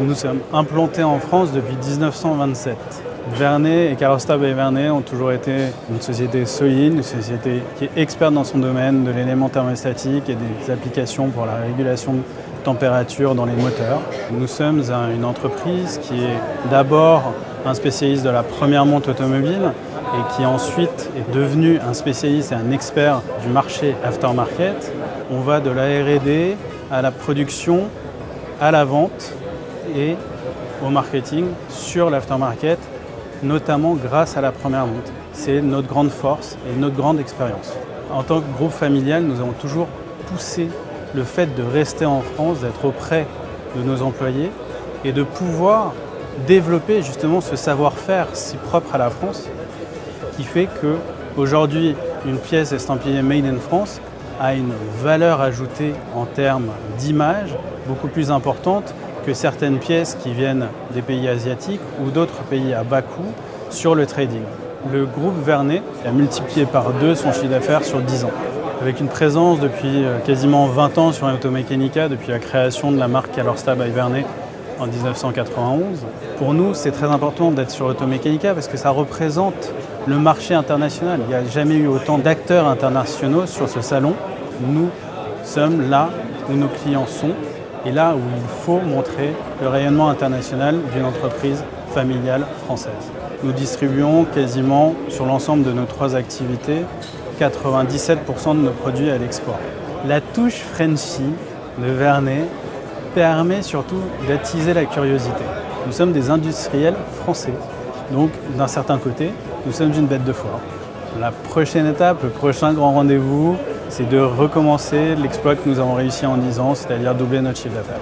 Nous sommes implantés en France depuis 1927. Vernet et Carrosta by Vernet ont toujours été une société solide, une société qui est experte dans son domaine de l'élément thermostatique et des applications pour la régulation de température dans les moteurs. Nous sommes une entreprise qui est d'abord un spécialiste de la première monte automobile et qui ensuite est devenu un spécialiste et un expert du marché aftermarket. On va de la R&D à la production, à la vente et au marketing sur l'aftermarket, notamment grâce à la première monte. C'est notre grande force et notre grande expérience. En tant que groupe familial, nous avons toujours poussé le fait de rester en France, d'être auprès de nos employés et de pouvoir développer justement ce savoir-faire si propre à la France qui fait qu'aujourd'hui, une pièce estampillée Made in France a une valeur ajoutée en termes d'image beaucoup plus importante que certaines pièces qui viennent des pays asiatiques ou d'autres pays à bas coût sur le trading. Le groupe Vernet a multiplié par 2 son chiffre d'affaires sur 10 ans. Avec une présence depuis quasiment 20 ans sur l'automécanica, depuis la création de la marque Carrosta by Vernet en 1991. Pour nous, c'est très important d'être sur l'automécanica parce que ça représente le marché international. Il n'y a jamais eu autant d'acteurs internationaux sur ce salon. Nous sommes là où nos clients sont et là où il faut montrer le rayonnement international d'une entreprise familiale française. Nous distribuons quasiment sur l'ensemble de nos 3 activités 97% de nos produits à l'export. La touche Frenchy de Vernet permet surtout d'attiser la curiosité. Nous sommes des industriels français, donc d'un certain côté, nous sommes une bête de foire. La prochaine étape, le prochain grand rendez-vous, c'est de recommencer l'exploit que nous avons réussi en 10 ans, c'est-à-dire doubler notre chiffre d'affaires.